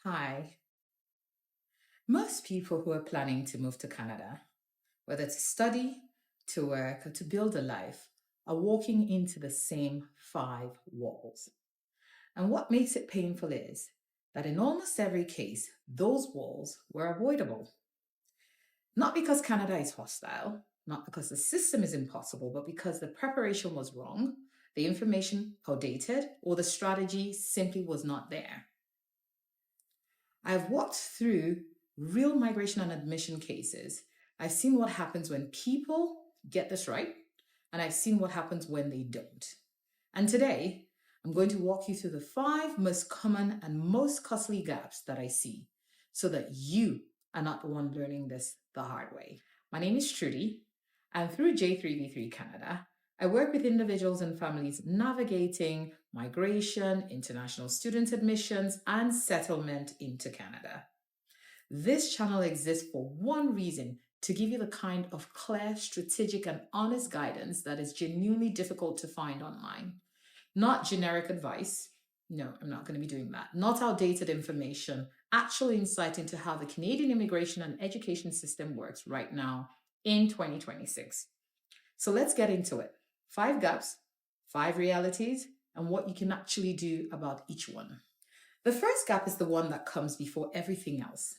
Hi. Most people who are planning to move to Canada, whether to study, to work, or to build a life, are walking into the same five walls. And what makes it painful is that in almost every case, those walls were avoidable. Not because Canada is hostile, not because the system is impossible, but because the preparation was wrong, the information outdated, or the strategy simply was not there. I've walked through real migration and admission cases. I've seen what happens when people get this right, and I've seen what happens when they don't. And today, I'm going to walk you through the five most common and most costly gaps that I see so that you are not the one learning this the hard way. My name is Trudy, and through J3V3 Canada, I work with individuals and families navigating migration, international student admissions, and settlement into Canada. This channel exists for one reason: to give you the kind of clear, strategic, and honest guidance that is genuinely difficult to find online. Not generic advice. No, I'm not going to be doing that. Not outdated information. Actual insight into how the Canadian immigration and education system works right now in 2026. So let's get into it. Five gaps, five realities, and what you can actually do about each one. The first gap is the one that comes before everything else.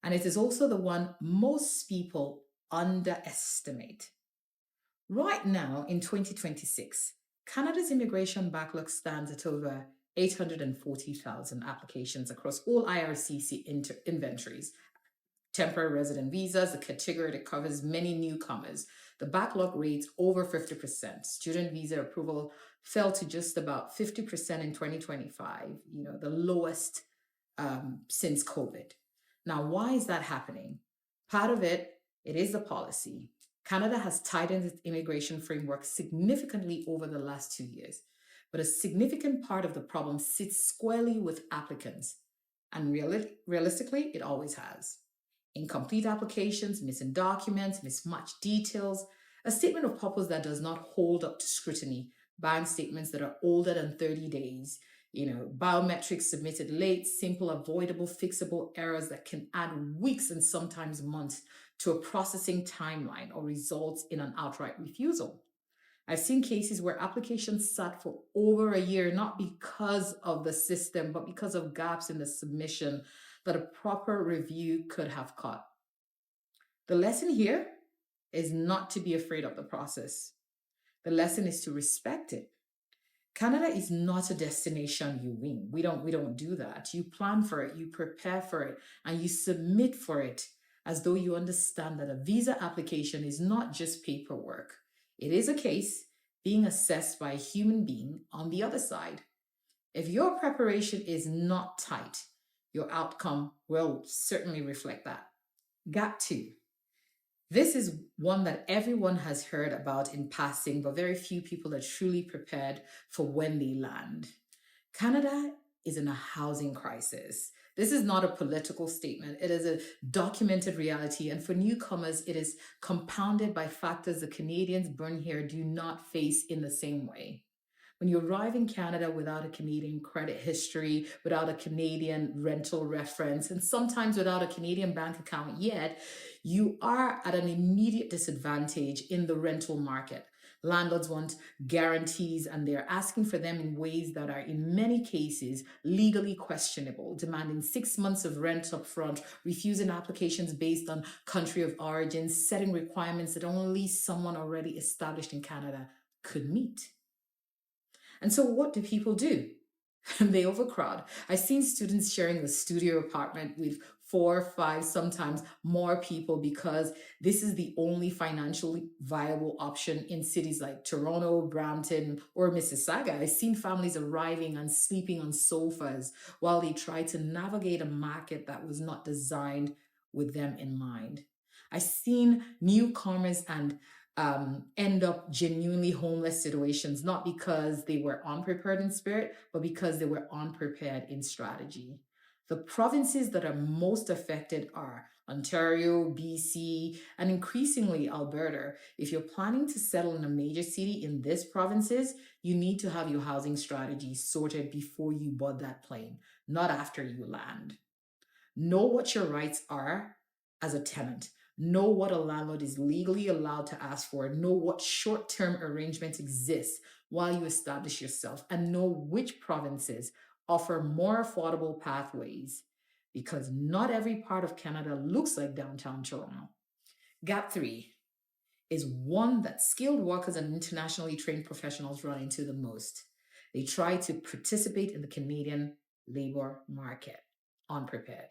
And it is also the one most people underestimate. Right now, in 2026, Canada's immigration backlog stands at over 840,000 applications across all IRCC inventories. Temporary resident visas, the category that covers many newcomers. The backlog rates over 50%. Student visa approval fell to just about 50% in 2025, the lowest since COVID. Now, why is that happening? Part of it is the policy. Canada has tightened its immigration framework significantly over the last 2 years, but a significant part of the problem sits squarely with applicants, and realistically, it always has. Incomplete applications, missing documents, mismatched details, a statement of purpose that does not hold up to scrutiny, bank statements that are older than 30 days, biometrics submitted late, simple, avoidable, fixable errors that can add weeks and sometimes months to a processing timeline or results in an outright refusal. I've seen cases where applications sat for over a year, not because of the system, but because of gaps in the submission that a proper review could have caught. The lesson here is not to be afraid of the process. The lesson is to respect it. Canada is not a destination you wing. We don't do that. You plan for it, you prepare for it, and you submit for it as though you understand that a visa application is not just paperwork. It is a case being assessed by a human being on the other side. If your preparation is not tight, your outcome will certainly reflect that. Gap two. This is one that everyone has heard about in passing, but very few people are truly prepared for when they land. Canada is in a housing crisis. This is not a political statement. It is a documented reality. And for newcomers, it is compounded by factors the Canadians born here do not face in the same way. When you arrive in Canada without a Canadian credit history, without a Canadian rental reference, and sometimes without a Canadian bank account yet, you are at an immediate disadvantage in the rental market. Landlords want guarantees and they're asking for them in ways that are, in many cases, legally questionable, demanding 6 months of rent up front, refusing applications based on country of origin, setting requirements that only someone already established in Canada could meet. And so what do people do? They overcrowd. I've seen students sharing a studio apartment with 4, 5, sometimes more people because this is the only financially viable option in cities like Toronto, Brampton, or Mississauga. I've seen families arriving and sleeping on sofas while they try to navigate a market that was not designed with them in mind. I've seen newcomers and end up genuinely homeless situations, not because they were unprepared in spirit, but because they were unprepared in strategy. The provinces that are most affected are Ontario, BC, and increasingly Alberta. If you're planning to settle in a major city in these provinces, you need to have your housing strategy sorted before you board that plane. not after you land. Know what your rights are as a tenant. Know what a landlord is legally allowed to ask for. Know what short term arrangements exist while you establish yourself, and know which provinces offer more affordable pathways, because not every part of Canada looks like downtown Toronto. Gap three is one that skilled workers and internationally trained professionals run into the most. They try to participate in the Canadian labor market unprepared.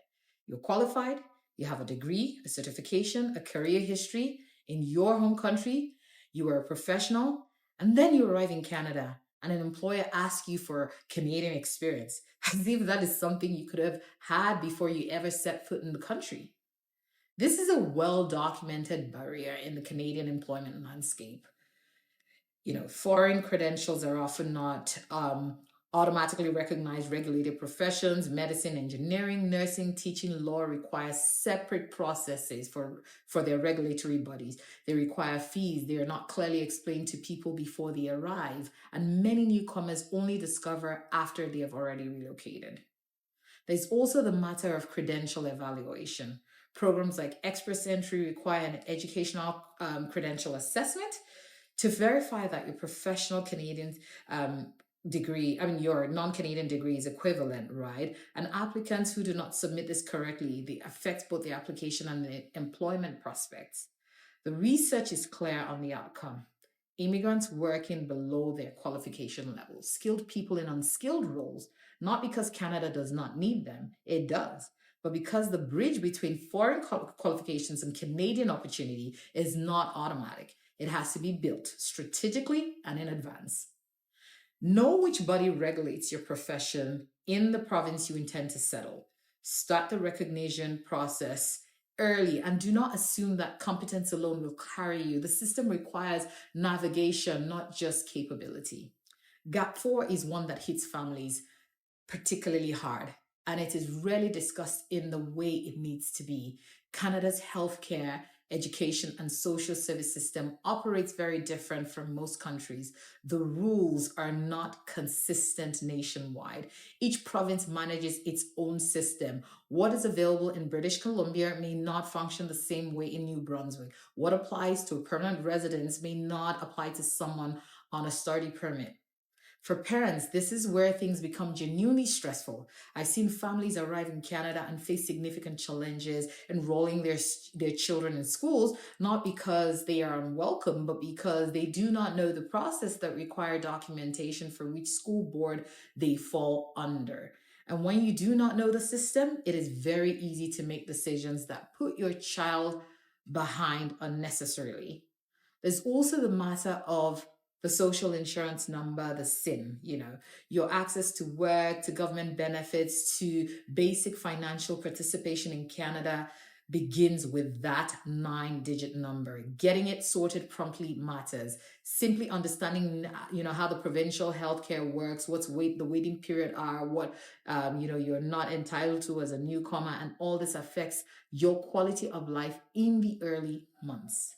You're qualified, you have a degree, a certification, a career history in your home country, you are a professional, and then you arrive in Canada and an employer asks you for Canadian experience, as if that is something you could have had before you ever set foot in the country. This is a well documented barrier in the Canadian employment landscape. Foreign credentials are often not automatically recognized regulated professions. Medicine, engineering, nursing, teaching, law require separate processes for their regulatory bodies. They require fees. They are not clearly explained to people before they arrive, and many newcomers only discover after they have already relocated. There's also the matter of credential evaluation. Programs like Express Entry require an educational credential assessment to verify that your professional Canadian degree, your non-Canadian degree is equivalent, right? And applicants who do not submit this correctly, it affects both the application and the employment prospects. The research is clear on the outcome. Immigrants working below their qualification levels, skilled people in unskilled roles, not because Canada does not need them, it does, but because the bridge between foreign qualifications and Canadian opportunity is not automatic. It has to be built strategically and in advance. Know which body regulates your profession in the province you intend to settle. Start the recognition process early and do not assume that competence alone will carry you. The system requires navigation, not just capability. Gap four is one that hits families particularly hard, and it is rarely discussed in the way it needs to be. Canada's healthcare, education, and social service system operates very different from most countries. The rules are not consistent nationwide. Each province manages its own system. What is available in British Columbia may not function the same way in New Brunswick. What applies to a permanent residence may not apply to someone on a study permit. For parents, this is where things become genuinely stressful. I've seen families arrive in Canada and face significant challenges enrolling their children in schools, not because they are unwelcome, but because they do not know the process that require documentation for which school board they fall under. And when you do not know the system, it is very easy to make decisions that put your child behind unnecessarily. There's also the matter of the social insurance number, the SIN, your access to work, to government benefits, to basic financial participation in Canada begins with that 9-digit number. Getting it sorted promptly matters. Simply understanding, how the provincial healthcare works, the waiting period are, what, you're not entitled to as a newcomer, and all this affects your quality of life in the early months.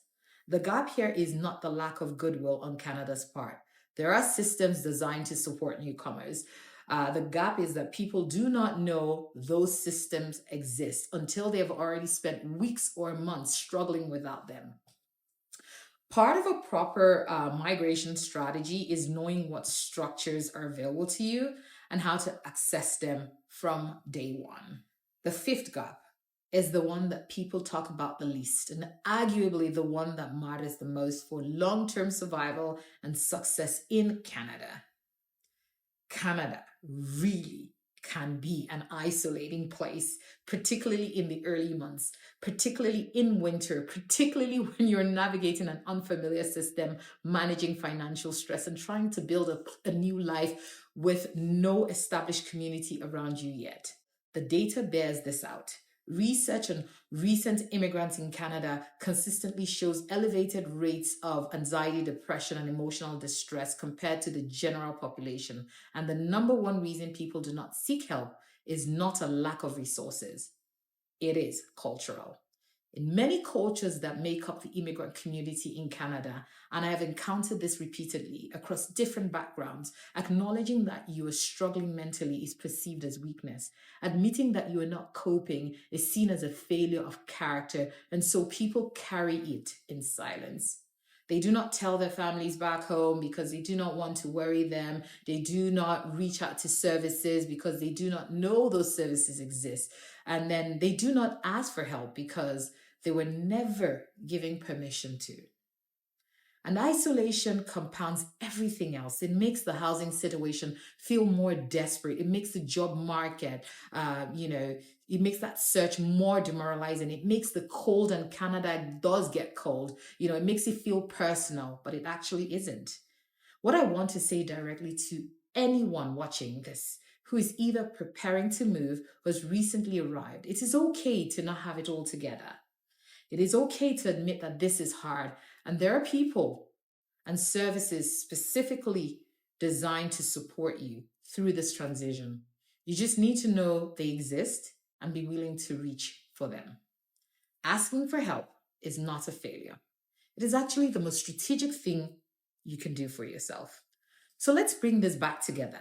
The gap here is not the lack of goodwill on Canada's part. There are systems designed to support newcomers. The gap is that people do not know those systems exist until they have already spent weeks or months struggling without them. Part of a proper migration strategy is knowing what structures are available to you and how to access them from day one. The fifth gap is the one that people talk about the least, and arguably the one that matters the most for long-term survival and success in Canada. Canada really can be an isolating place, particularly in the early months, particularly in winter, particularly when you're navigating an unfamiliar system, managing financial stress, and trying to build a new life with no established community around you yet. The data bears this out. Research on recent immigrants in Canada consistently shows elevated rates of anxiety, depression, and emotional distress compared to the general population. And the number one reason people do not seek help is not a lack of resources. It is cultural. in many cultures that make up the immigrant community in Canada, and I have encountered this repeatedly across different backgrounds, acknowledging that you are struggling mentally is perceived as weakness. Admitting that you are not coping is seen as a failure of character, and so people carry it in silence. They do not tell their families back home because they do not want to worry them. They do not reach out to services because they do not know those services exist. And then they do not ask for help because they were never given permission to. And isolation compounds everything else. It makes the housing situation feel more desperate. It makes the job market, it makes that search more demoralizing. It makes the cold, and Canada does get cold. It makes it feel personal, but it actually isn't. What I want to say directly to anyone watching this who is either preparing to move or has recently arrived, it is okay to not have it all together. It is okay to admit that this is hard, and there are people and services specifically designed to support you through this transition. You just need to know they exist and be willing to reach for them. Asking for help is not a failure. It is actually the most strategic thing you can do for yourself. So let's bring this back together.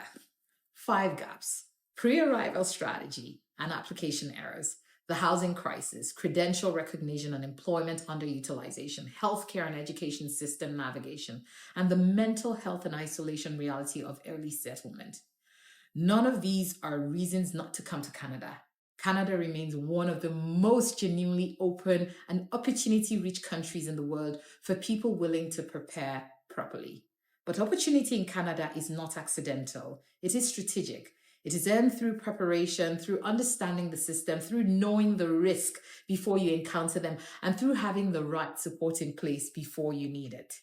5 gaps: pre-arrival strategy and application errors, the housing crisis, credential recognition and employment underutilization, healthcare and education system navigation, and the mental health and isolation reality of early settlement. None of these are reasons not to come to Canada. Canada remains one of the most genuinely open and opportunity-rich countries in the world for people willing to prepare properly. But opportunity in Canada is not accidental. It is strategic. It is earned through preparation, through understanding the system, through knowing the risk before you encounter them, and through having the right support in place before you need it.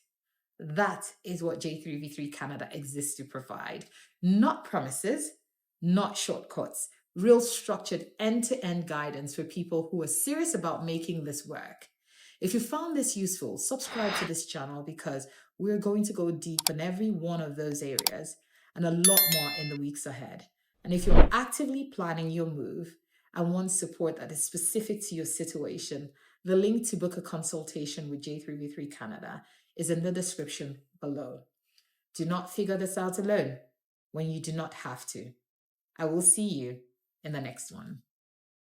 That is what J3V3 Canada exists to provide. Not promises, not shortcuts, real structured end-to-end guidance for people who are serious about making this work. If you found this useful, subscribe to this channel because we're going to go deep in every one of those areas and a lot more in the weeks ahead. And if you're actively planning your move and want support that is specific to your situation, the link to book a consultation with J3V3 Canada is in the description below. Do not figure this out alone when you do not have to. I will see you in the next one.